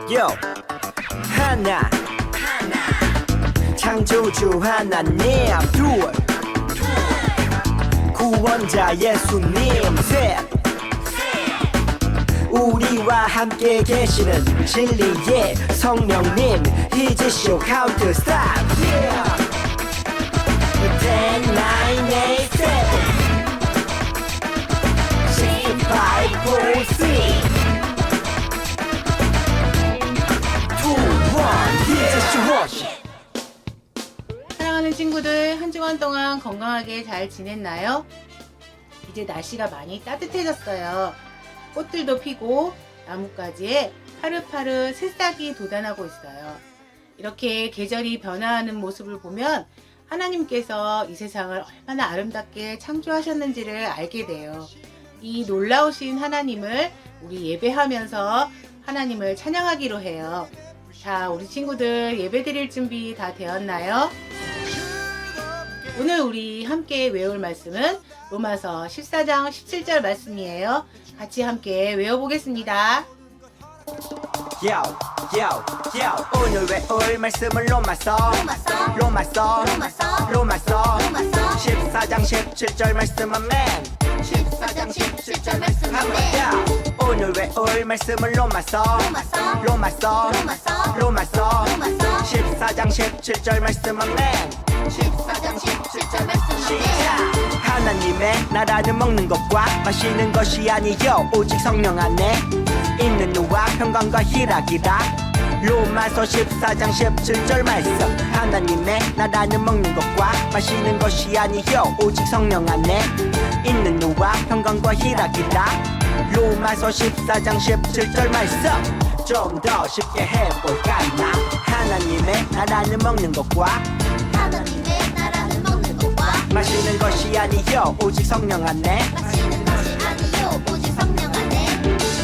Yo 하나 창조주 하나님 둘 구원자 예수님 셋 우리와 함께 계시는 진리의 성령님 He's a show how to stop yeah 10, 9, 8, 7 6, 5, 4, 3 2, 1 He's a show 사랑하는 친구들, 한 주간 동안 건강하게 잘 지냈나요? 이제 날씨가 많이 따뜻해졌어요. 꽃들도 피고 나뭇가지에 파릇파릇 새싹이 돋아나고 있어요. 이렇게 계절이 변화하는 모습을 보면 하나님께서 이 세상을 얼마나 아름답게 창조하셨는지를 알게 돼요. 이 놀라우신 하나님을 우리 예배하면서 하나님을 찬양하기로 해요. 자, 우리 친구들 예배 드릴 준비 다 되었나요? 오늘 우리 함께 외울 말씀은 로마서 14장 17절 말씀이에요. 같이 함께 외워보겠습니다. Yo, yo, yo. 오늘 외울 말씀은 로마서 14장 17절 말씀 아멘 14장 17절 말씀 아멘. 오늘 외울 말씀은 로마서 14장 17절 말씀 아멘 14장 17절 말씀 시작! 아멘. 하나님의 나라는 먹는 것과 마시는 것이 아니요 오직 성령 안에 있는 누와 평강과 희락이라 로마서 14장 17절 말씀 하나님의 나라는 먹는 것과 마시는 것이 아니요 오직 성령 안에 있는 누와 평강과 희락이라 로마서 14장 17절 말씀 좀 더 쉽게 해볼까 나 하나님의 나라는 먹는 것과 하나님의 나라는 먹는 것과 마시는 것이 아니요 오직 성령 안에 마시는 것이 아니요 오직 성령 안에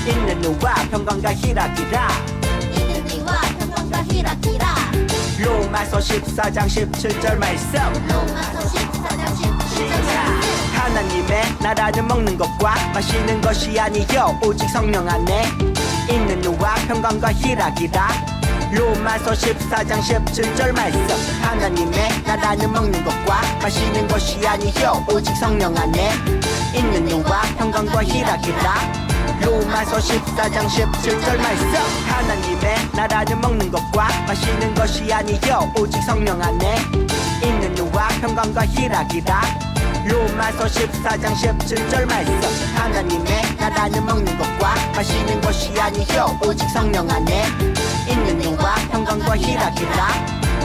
있는 누와 평강과 희락이라 있는 이와 평강과 희락이라. 로마서 14장 17절 말씀 로마서 14장 17절 말씀. 하나님의 나라는 먹는 것과 마시는 것이 아니요 오직 성령 안에 있는 누와 평강과 희락이라 로마서 14장 17절 말씀 하나님의 나라는 먹는 것과 마시는 것이 아니요 오직 성령 안에 있는 누와 평강과 희락이라 로마서 14장 17절 말씀 하나님의 나라는 먹는 것과 마시는 것이 아니요 오직 성령 안에 있는 누와 평강과 희락이라 로마서 14장 17절 말씀 하나님의 나라는 먹는 것과 마시는 것이 아니요 오직 성령 안에 있는 누와 평강과 희락이라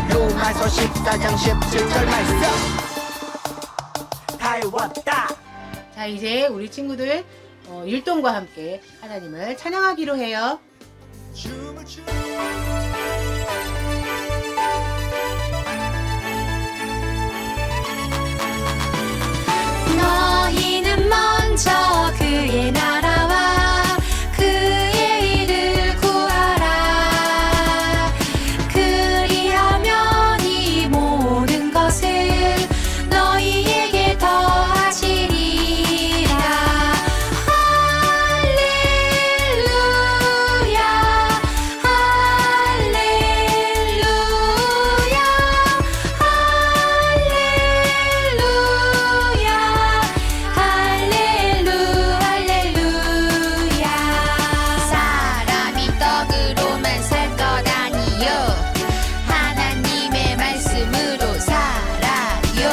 로마서 14장 17절 말씀 다 외웠다. 자, 이제 우리 친구들 율동과 함께 하나님을 찬양하기로 해요. 너희는 먼저 그의 나라와 그의 일을 구하라. 그리하면 이 모든 것을 너희에게 더하시리라. 할렐루야 할렐루야 할렐루야 할렐루야. 사람이 떡으로만 살 것 아니요 하나님의 말씀으로 살아요.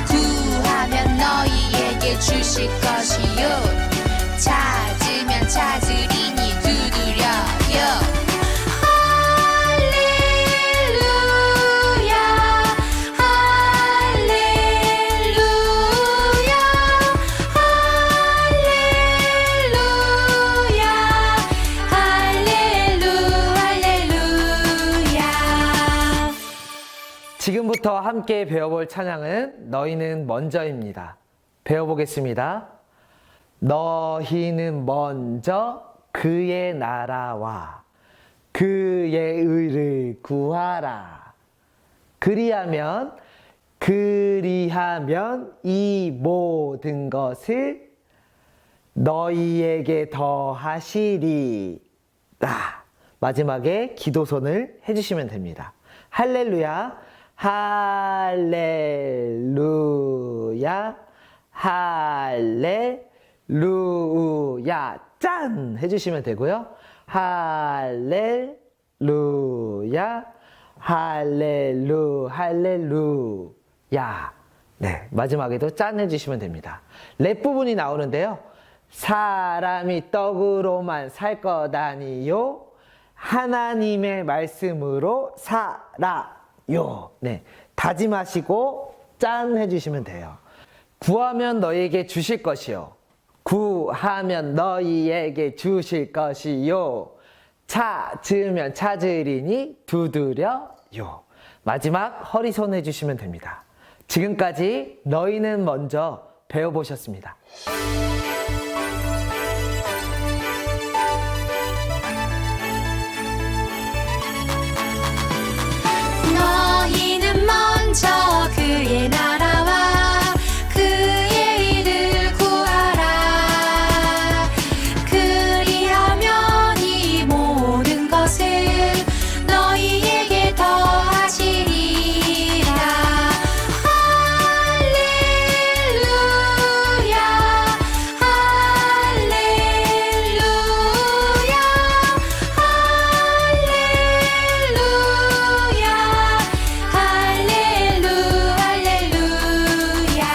구하면 너희에게 주실 것이요 찾으면 찾으리니 두드려요. 할렐루야 할렐루야 할렐루야. 지금부터 함께 배워볼 찬양은 너희는 먼저입니다. 배워보겠습니다. 너희는 먼저 그의 나라와 그의 의를 구하라. 그리하면 이 모든 것을 너희에게 더하시리라. 마지막에 기도선을 해주시면 됩니다. 할렐루야, 할렐루야, 할렐루야, 짠! 해주시면 되고요. 할렐루야, 할렐루야. 네, 마지막에도 짠 해주시면 됩니다. 랩 부분이 나오는데요. 사람이 떡으로만 살 것 아니요, 하나님의 말씀으로 살아요. 네, 다짐하시고 짠 해주시면 돼요. 구하면 너희에게 주실 것이요, 구하면 너희에게 주실 것이요, 찾으면 찾으리니 두드려요. 마지막 허리손 해주시면 됩니다. 지금까지 너희는 먼저 배워보셨습니다. 너희는 먼저 그의 나라와 그의 일을 구하라. 그리하면 이 모든 것을 너희에게 더하시리라. 할렐루야, 할렐루야, 할렐루야, 할렐루야.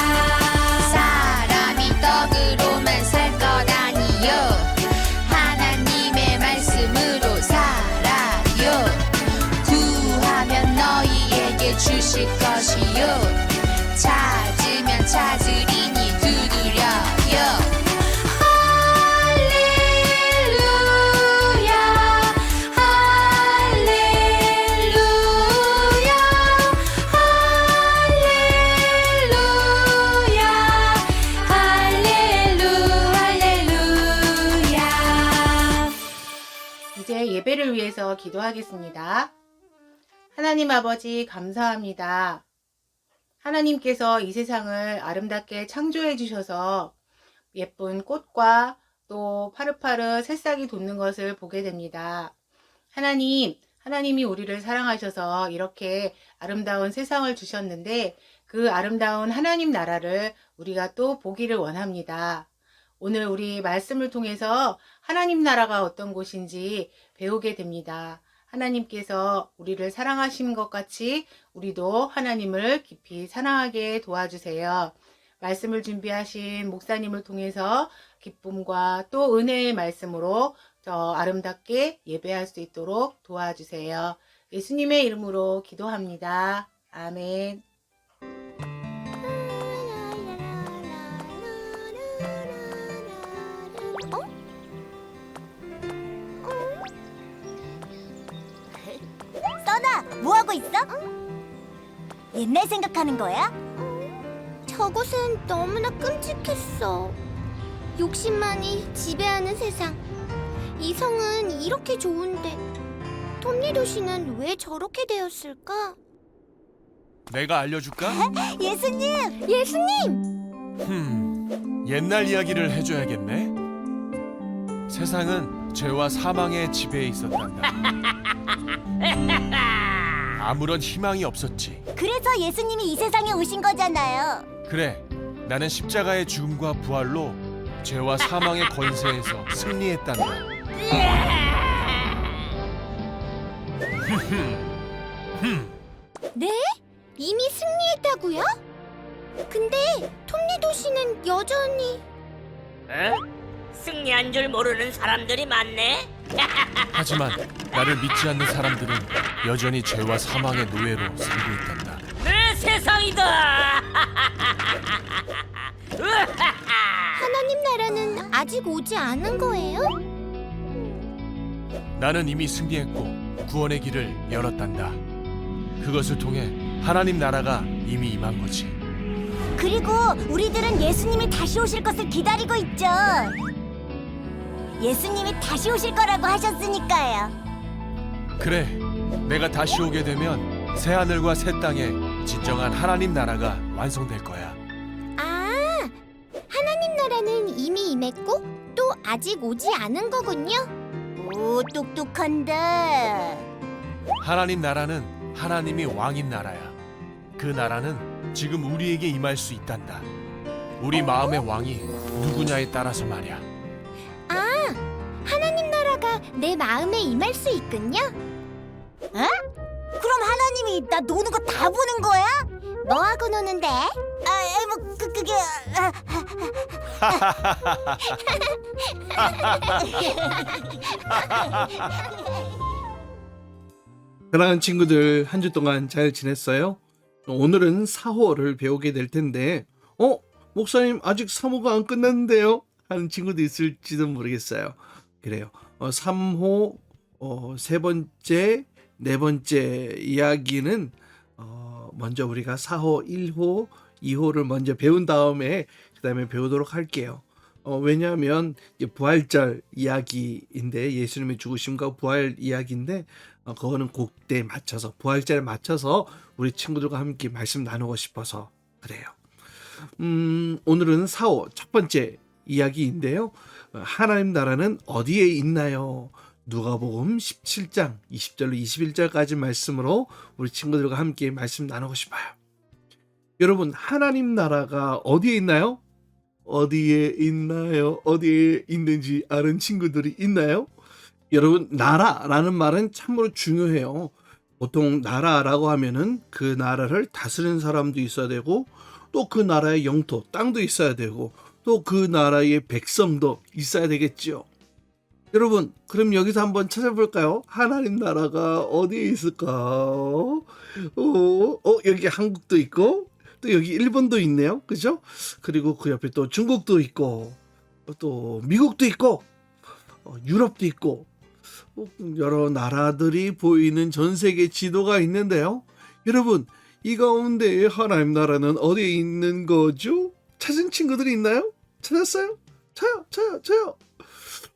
사람이 떡으로만 살 것 아니요, 하나님의 말씀으로 살아요. 구하면 너희에게 주실 것이요, 찾으면 찾으리니 두드려요. 할렐루야, 할렐루야, 할렐루야. 이제 예배를 위해서 기도하겠습니다. 하나님 아버지, 감사합니다. 하나님께서 이 세상을 아름답게 창조해 주셔서 예쁜 꽃과 또 파릇파릇 새싹이 돋는 것을 보게 됩니다. 하나님이 우리를 사랑하셔서 이렇게 아름다운 세상을 주셨는데, 그 아름다운 하나님 나라를 우리가 또 보기를 원합니다. 오늘 우리 말씀을 통해서 하나님 나라가 어떤 곳인지 배우게 됩니다. 하나님께서 우리를 사랑하시는 것 같이 우리도 하나님을 깊이 사랑하게 도와주세요. 말씀을 준비하신 목사님을 통해서 기쁨과 또 은혜의 말씀으로 더 아름답게 예배할 수 있도록 도와주세요. 예수님의 이름으로 기도합니다. 아멘. 써나, 뭐하고 있어? 옛날 생각하는 거야? 저것은 너무나 끔찍했어. 욕심만이 지배하는 세상. 이성은 이렇게 좋은데 톱니도 씨는 왜 저렇게 되었을까? 내가 알려줄까? 예수님! 예수님! 옛날 이야기를 해줘야겠네. 세상은 죄와 사망의 지배에 있었단다. 아무런 희망이 없었지. 그래서 예수님이 이 세상에 오신 거잖아요. 그래, 나는 십자가의 죽음과 부활로 죄와 사망의 권세에서 승리했단다. 네? 이미 승리했다고요? 근데 톱니도 씨는 여전히... 승리한 줄 모르는 사람들이 많네. 하지만 나를 믿지 않는 사람들은 여전히 죄와 사망의 노예로 살고 있단다. 내 세상이다. 하나님 나라는 아직 오지 않은 거예요? 나는 이미 승리했고 구원의 길을 열었단다. 그것을 통해 하나님 나라가 이미 임한 거지. 그리고 우리들은 예수님이 다시 오실 것을 기다리고 있죠. 예수님이 다시 오실 거라고 하셨으니까요. 그래, 내가 다시 오게 되면 새 하늘과 새 땅에 진정한 하나님 나라가 완성될 거야. 아, 하나님 나라는 이미 임했고 또 아직 오지 않은 거군요. 오, 똑똑한데. 하나님 나라는 하나님이 왕인 나라야. 그 나라는 지금 우리에게 임할 수 있단다. 우리 마음의 왕이 누구냐에 따라서 말이야. 하나님 나라가 내 마음에 임할 수 있군요. 어? 그럼 하나님이 나 노는 거 다 보는 거야? 뭐하고 노는데? 그게 사랑하는 친구들, 한 주 동안 잘 지냈어요? 오늘은 사호를 배우게 될 텐데, 목사님 아직 3호가 안 끝났는데요? 하는 친구도 있을지도 모르겠어요. 그래요. 3호, 세 번째, 네 번째 이야기는 먼저 우리가 4호, 1호, 2호를 먼저 배운 다음에 그 다음에 배우도록 할게요. 왜냐하면 부활절 이야기인데, 예수님의 죽으심과 부활 이야기인데, 그거는 그때에 맞춰서, 부활절에 맞춰서 우리 친구들과 함께 말씀 나누고 싶어서 그래요. 오늘은 4호 첫 번째 이야기인데요. 하나님 나라는 어디에 있나요? 누가복음 17장 20절로 21절까지 말씀으로 우리 친구들과 함께 말씀 나누고 싶어요. 여러분, 하나님 나라가 어디에 있나요? 어디에 있나요? 어디에 있는지 아는 친구들이 있나요? 여러분, 나라라는 말은 참으로 중요해요. 보통 나라라고 하면은 그 나라를 다스리는 사람도 있어야 되고, 또 그 나라의 영토, 땅도 있어야 되고, 또 그 나라의 백성도 있어야 되겠죠. 여러분, 그럼 여기서 한번 찾아볼까요? 하나님 나라가 어디에 있을까? 여기 한국도 있고, 또 여기 일본도 있네요. 그죠? 그리고 그 옆에 또 중국도 있고, 또 미국도 있고, 유럽도 있고, 여러 나라들이 보이는 전 세계 지도가 있는데요. 여러분, 이 가운데 하나님 나라는 어디에 있는 거죠? 찾은 친구들이 있나요? 찾았어요? 저요.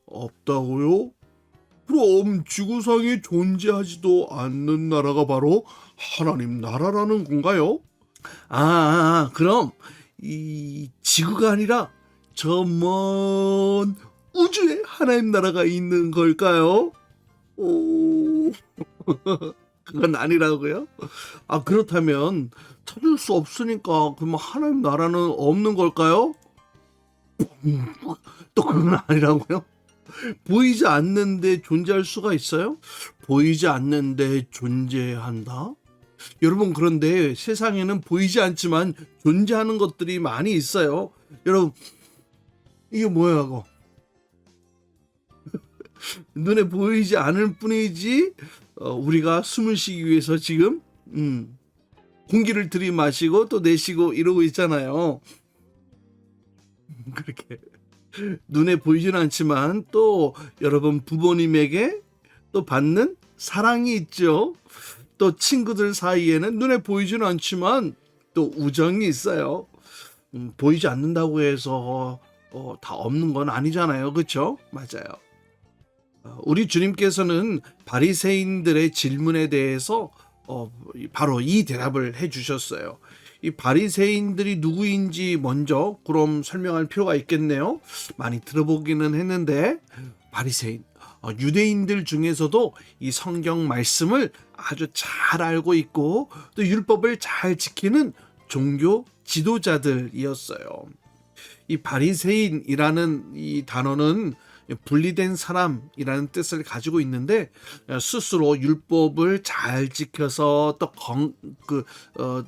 없다고요? 그럼 지구상에 존재하지도 않는 나라가 바로 하나님 나라라는 건가요? 그럼 이 지구가 아니라 저 먼 우주에 하나님 나라가 있는 걸까요? 그건 아니라고요? 그렇다면 찾을 수 없으니까 그러면 하나님 나라는 없는 걸까요? 또 그건 아니라고요? 보이지 않는데 존재할 수가 있어요? 보이지 않는데 존재한다? 여러분, 그런데 세상에는 보이지 않지만 존재하는 것들이 많이 있어요. 여러분, 이게 뭐야, 이거? 눈에 보이지 않을 뿐이지, 우리가 숨을 쉬기 위해서 지금 공기를 들이마시고 또 내쉬고 이러고 있잖아요. 그렇게 눈에 보이지는 않지만 또 여러분 부모님에게 또 받는 사랑이 있죠. 또 친구들 사이에는 눈에 보이지는 않지만 또 우정이 있어요. 보이지 않는다고 해서 다 없는 건 아니잖아요. 그렇죠? 맞아요. 우리 주님께서는 바리새인들의 질문에 대해서 바로 이 대답을 해주셨어요. 이 바리새인들이 누구인지 먼저 그럼 설명할 필요가 있겠네요. 많이 들어보기는 했는데, 바리새인, 유대인들 중에서도 이 성경 말씀을 아주 잘 알고 있고 또 율법을 잘 지키는 종교 지도자들이었어요. 이 바리새인이라는 이 단어는 분리된 사람이라는 뜻을 가지고 있는데, 스스로 율법을 잘 지켜서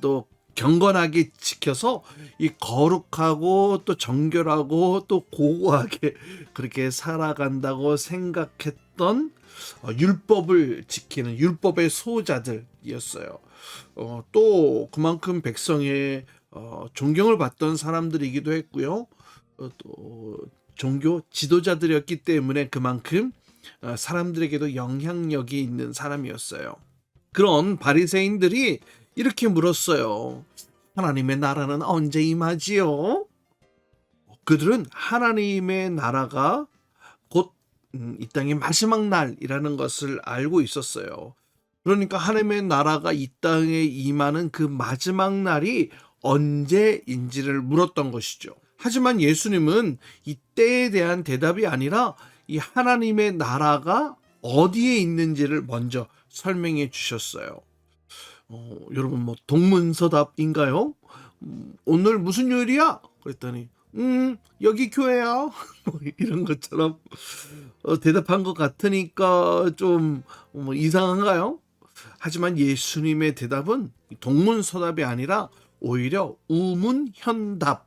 또 경건하게 지켜서 이 거룩하고 또 정결하고 또 고고하게 그렇게 살아간다고 생각했던 율법을 지키는 율법의 수호자들이었어요. 또 그만큼 백성의 존경을 받던 사람들이기도 했고요. 또 종교 지도자들이었기 때문에 그만큼 사람들에게도 영향력이 있는 사람이었어요. 그런 바리새인들이 이렇게 물었어요. 하나님의 나라는 언제 임하지요? 그들은 하나님의 나라가 곧 이 땅의 마지막 날이라는 것을 알고 있었어요. 그러니까 하나님의 나라가 이 땅에 임하는 그 마지막 날이 언제인지를 물었던 것이죠. 하지만 예수님은 이 때에 대한 대답이 아니라 이 하나님의 나라가 어디에 있는지를 먼저 설명해 주셨어요. 여러분 뭐 동문서답인가요? 오늘 무슨 요일이야? 그랬더니 여기 교회야. 뭐 이런 것처럼 대답한 것 같으니까 좀 이상한가요? 하지만 예수님의 대답은 동문서답이 아니라 오히려 우문현답이었어요.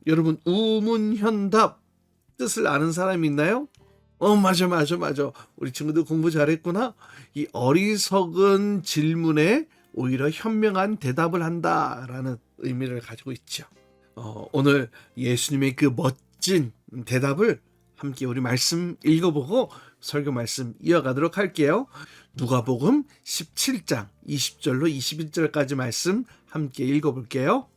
여러분 우문현답 뜻을 아는 사람 있나요? 맞아. 우리 친구들 공부 잘했구나. 이 어리석은 질문에 오히려 현명한 대답을 한다라는 의미를 가지고 있죠. 오늘 예수님의 그 멋진 대답을 함께 우리 말씀 읽어보고 설교 말씀 이어가도록 할게요. 누가복음 17장 20절로 21절까지 말씀 함께 읽어볼게요.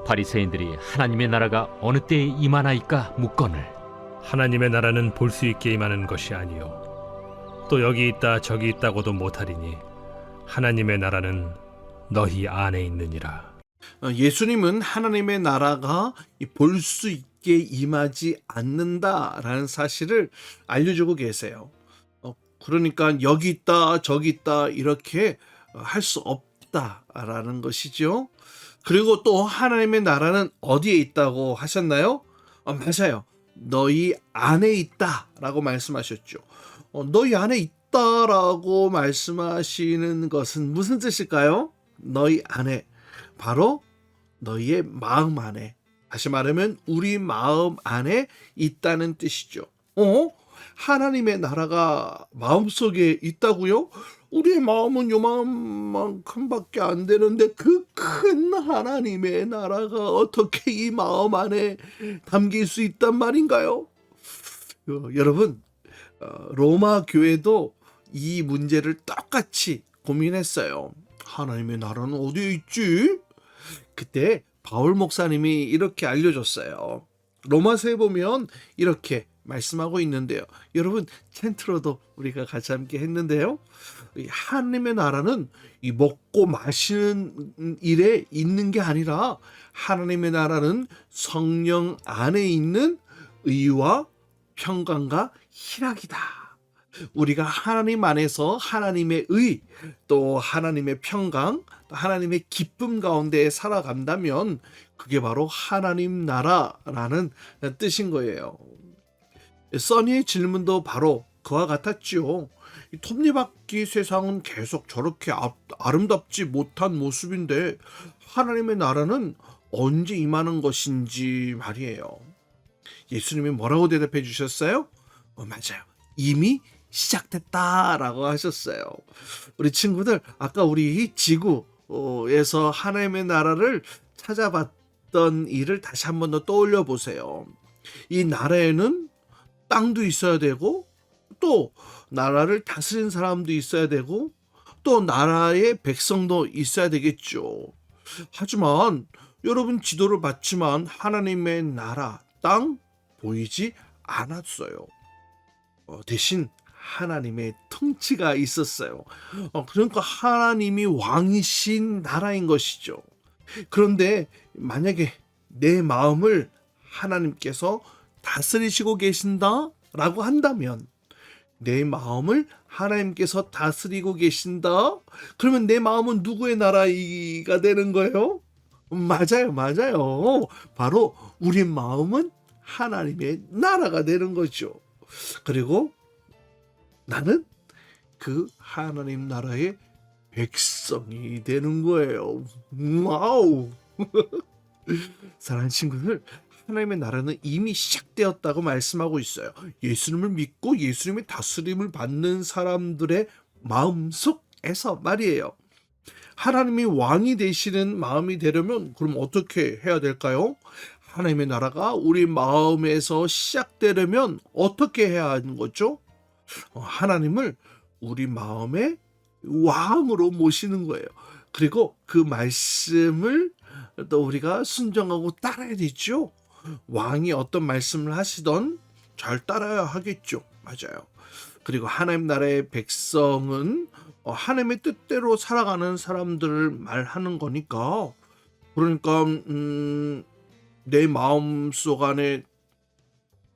바리새인들이 하나님의 나라가 어느 때에 임하나이까 묻거늘 하나님의 나라는 볼 수 있게 임하는 것이 아니요 또 여기 있다 저기 있다고도 못하리니 하나님의 나라는 너희 안에 있느니라. 예수님은 하나님의 나라가 볼 수 있게 임하지 않는다라는 사실을 알려주고 계세요. 그러니까 여기 있다 저기 있다 이렇게 할 수 없다라는 것이죠. 그리고 또 하나님의 나라는 어디에 있다고 하셨나요? 맞아요. 너희 안에 있다라고 말씀하셨죠. 너희 안에 있다라고 말씀하시는 것은 무슨 뜻일까요? 너희 안에, 바로 너희의 마음 안에, 다시 말하면 우리 마음 안에 있다는 뜻이죠. 하나님의 나라가 마음속에 있다고요? 우리의 마음은 요만큼밖에 안 되는데 그 큰 하나님의 나라가 어떻게 이 마음 안에 담길 수 있단 말인가요? 여러분, 로마 교회도 이 문제를 똑같이 고민했어요. 하나님의 나라는 어디에 있지? 그때 바울 목사님이 이렇게 알려줬어요. 로마서에 보면 이렇게 말씀하고 있는데요. 여러분 챈트로도 우리가 같이 함께 했는데요. 하나님의 나라는 이 먹고 마시는 일에 있는 게 아니라 하나님의 나라는 성령 안에 있는 의와 평강과 희락이다. 우리가 하나님 안에서 하나님의 의, 또 하나님의 평강, 또 하나님의 기쁨 가운데 살아간다면 그게 바로 하나님 나라라는 뜻인 거예요. 써니의 질문도 바로 그와 같았지요. 이 톱니바퀴 세상은 계속 저렇게 아름답지 못한 모습인데 하나님의 나라는 언제 임하는 것인지 말이에요. 예수님이 뭐라고 대답해 주셨어요? 맞아요. 이미 시작됐다라고 하셨어요. 우리 친구들, 아까 우리 지구에서 하나님의 나라를 찾아봤던 일을 다시 한 번 더 떠올려 보세요. 이 나라에는 땅도 있어야 되고, 또 나라를 다스리는 사람도 있어야 되고, 또 나라의 백성도 있어야 되겠죠. 하지만 여러분 지도를 봤지만 하나님의 나라, 땅 보이지 않았어요. 대신 하나님의 통치가 있었어요. 그러니까 하나님이 왕이신 나라인 것이죠. 그런데 만약에 내 마음을 하나님께서 다스리시고 계신다라고 한다면, 내 마음을 하나님께서 다스리고 계신다? 그러면 내 마음은 누구의 나라가 되는 거예요? 맞아요. 바로 우리 마음은 하나님의 나라가 되는 거죠. 그리고 나는 그 하나님 나라의 백성이 되는 거예요. 와우! 사랑하는 친구들, 하나님의 나라는 이미 시작되었다고 말씀하고 있어요. 예수님을 믿고 예수님의 다스림을 받는 사람들의 마음속에서 말이에요. 하나님이 왕이 되시는 마음이 되려면 그럼 어떻게 해야 될까요? 하나님의 나라가 우리 마음에서 시작되려면 어떻게 해야 하는 거죠? 하나님을 우리 마음의 왕으로 모시는 거예요. 그리고 그 말씀을 또 우리가 순종하고 따라야 되죠. 왕이 어떤 말씀을 하시던 잘 따라야 하겠죠. 맞아요. 그리고 하나님 나라의 백성은 하나님의 뜻대로 살아가는 사람들을 말하는 거니까, 그러니까 내 마음속 안에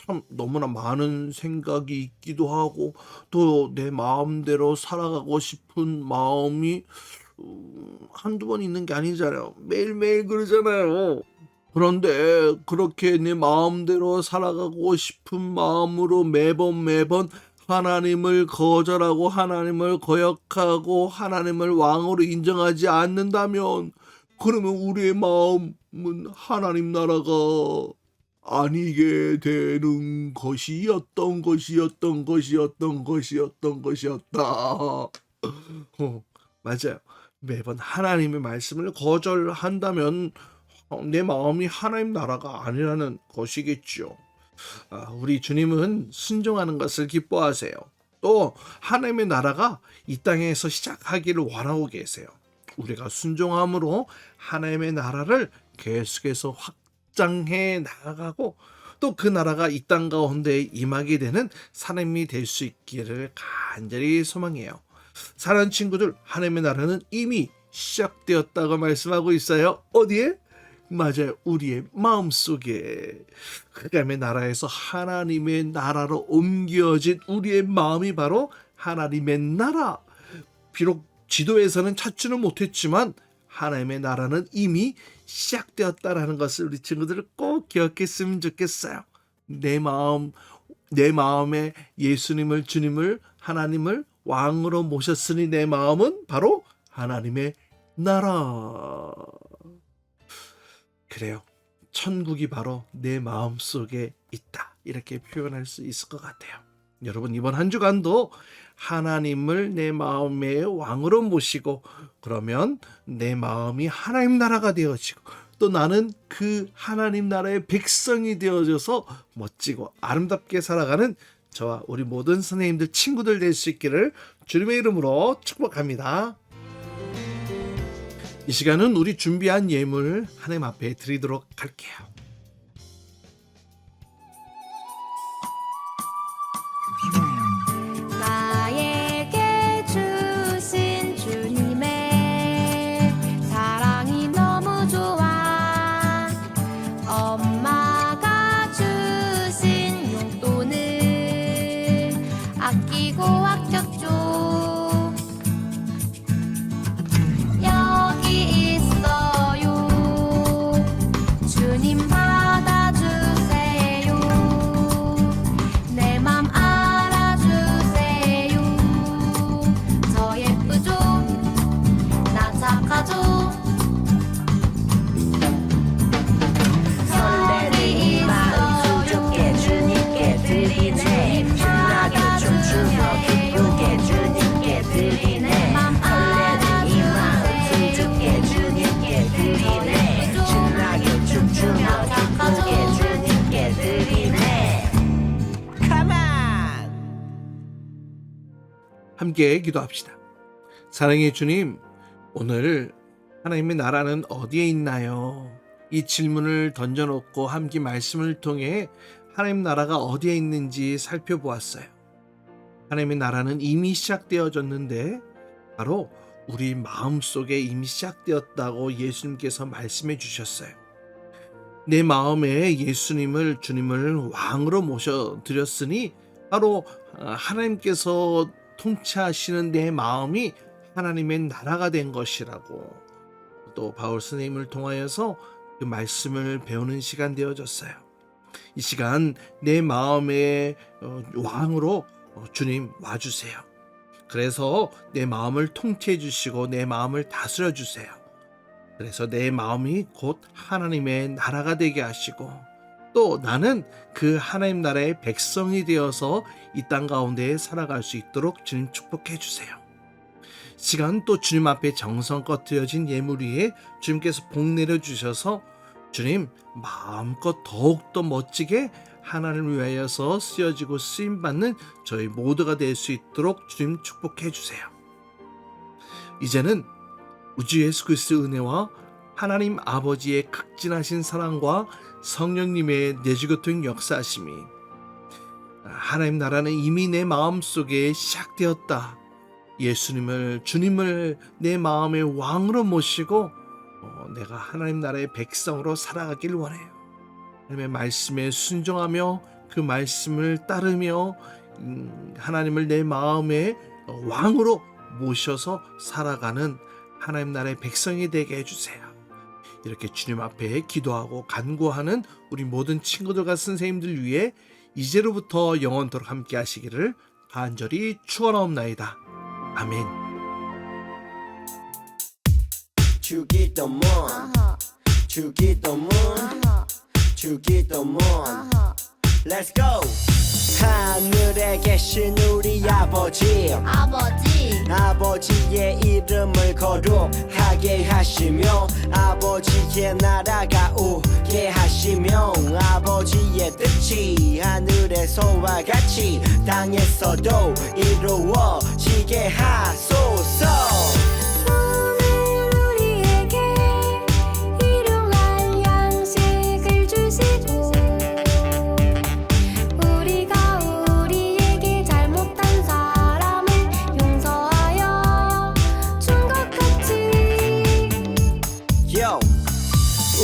참 너무나 많은 생각이 있기도 하고 또 내 마음대로 살아가고 싶은 마음이 한두 번 있는 게 아니잖아요. 매일매일 그러잖아요. 그런데 그렇게 내 마음대로 살아가고 싶은 마음으로 매번 하나님을 거절하고 하나님을 거역하고 하나님을 왕으로 인정하지 않는다면 그러면 우리의 마음은 하나님 나라가 아니게 되는 것이었다. 맞아요. 매번 하나님의 말씀을 거절한다면 내 마음이 하나님 나라가 아니라는 것이겠죠. 우리 주님은 순종하는 것을 기뻐하세요. 또 하나님의 나라가 이 땅에서 시작하기를 원하고 계세요. 우리가 순종함으로 하나님의 나라를 계속해서 확장해 나가고 또 그 나라가 이 땅 가운데 임하게 되는 사람이 될 수 있기를 간절히 소망해요. 사랑하는 친구들, 하나님의 나라는 이미 시작되었다고 말씀하고 있어요. 어디에? 맞아요. 우리의 마음속에. 하나님의 나라에서 하나님의 나라로 옮겨진 우리의 마음이 바로 하나님의 나라. 비록 지도에서는 찾지는 못했지만 하나님의 나라는 이미 시작되었다라는 것을 우리 친구들 꼭 기억했으면 좋겠어요. 내 마음에 예수님을, 주님을, 하나님을 왕으로 모셨으니 내 마음은 바로 하나님의 나라. 그래요. 천국이 바로 내 마음속에 있다. 이렇게 표현할 수 있을 것 같아요. 여러분, 이번 한 주간도 하나님을 내 마음의 왕으로 모시고 그러면 내 마음이 하나님 나라가 되어지고 또 나는 그 하나님 나라의 백성이 되어져서 멋지고 아름답게 살아가는 저와 우리 모든 선생님들, 친구들 될 수 있기를 주님의 이름으로 축복합니다. 이 시간은 우리 준비한 예물 하나님 앞에 드리도록 할게요. 나에게 주신 주님의 사랑이 너무 좋아. 엄마가 주신 용돈을 아끼고 아꼈죠. 여기 있어요. 주님 받아주세요. 내 맘 알아주세요. 저 예쁘죠? 나 착하죠? 설레는 이 마음 수줍게 주님께 드리네. 신나게 춤추며 기쁘게 주님께 드리네. 설레는 이 마음 수줍게 주님께 드리네. 신나게 춤추며 기쁘게 주님께 드리네. Come on! 함께 기도합시다. 사랑의 주님, 오늘 하나님의 나라는 어디에 있나요? 이 질문을 던져놓고 함께 말씀을 통해 하나님 나라가 어디에 있는지 살펴보았어요. 하나님의 나라는 이미 시작되어졌는데 바로 우리 마음속에 이미 시작되었다고 예수님께서 말씀해 주셨어요. 내 마음에 예수님을, 주님을 왕으로 모셔드렸으니 바로 하나님께서 통치하시는 내 마음이 하나님의 나라가 된 것이라고 또 바울 선생님을 통하여서 그 말씀을 배우는 시간 되어졌어요. 이 시간 내 마음의 왕으로 주님 와주세요. 그래서 내 마음을 통치해 주시고 내 마음을 다스려 주세요. 그래서 내 마음이 곧 하나님의 나라가 되게 하시고 또 나는 그 하나님 나라의 백성이 되어서 이 땅 가운데 살아갈 수 있도록 주님 축복해 주세요. 시간 또 주님 앞에 정성껏 드려진 예물 위에 주님께서 복 내려주셔서 주님 마음껏 더욱더 멋지게 하나님을 위하여서 쓰여지고 쓰임받는 저희 모두가 될 수 있도록 주님 축복해 주세요. 이제는 우주 예수 그리스도의 은혜와 하나님 아버지의 극진하신 사랑과 성령님의 내주교통 역사하심이 하나님 나라는 이미 내 마음속에 시작되었다. 예수님을, 주님을 내 마음의 왕으로 모시고 내가 하나님 나라의 백성으로 살아가길 원해요. 하나님의 말씀에 순종하며 그 말씀을 따르며 하나님을 내 마음의 왕으로 모셔서 살아가는 하나님 나라의 백성이 되게 해주세요. 이렇게 주님 앞에 기도하고 간구하는 우리 모든 친구들과 선생님들 위해 이제로부터 영원토록 함께 하시기를 간절히 축원하옵나이다. 아멘. 주기도문 주기도문 주기도문 Let's go. 하늘에 계신 우리 아버지 아버지의 이름을 거룩하게 하시며 아버지의 나라가 오게 하시며 아버지의 뜻이 하늘에서와 같이 땅에서도 이루어지게 하소서.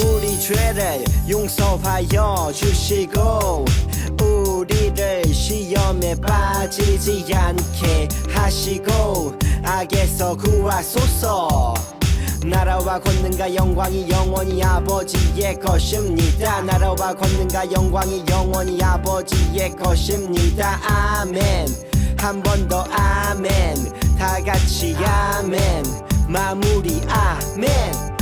우리 죄를 용서하여 주시고 우리를 시험에 빠지지 않게 하시고 악에서 구하소서. 나라와 권능과 영광이 영원히 아버지의 것입니다. 나라와 권능과 영광이 영원히 아버지의 것입니다. 아멘. 한 번 더 아멘. 다 같이 아멘. 마무리 아멘.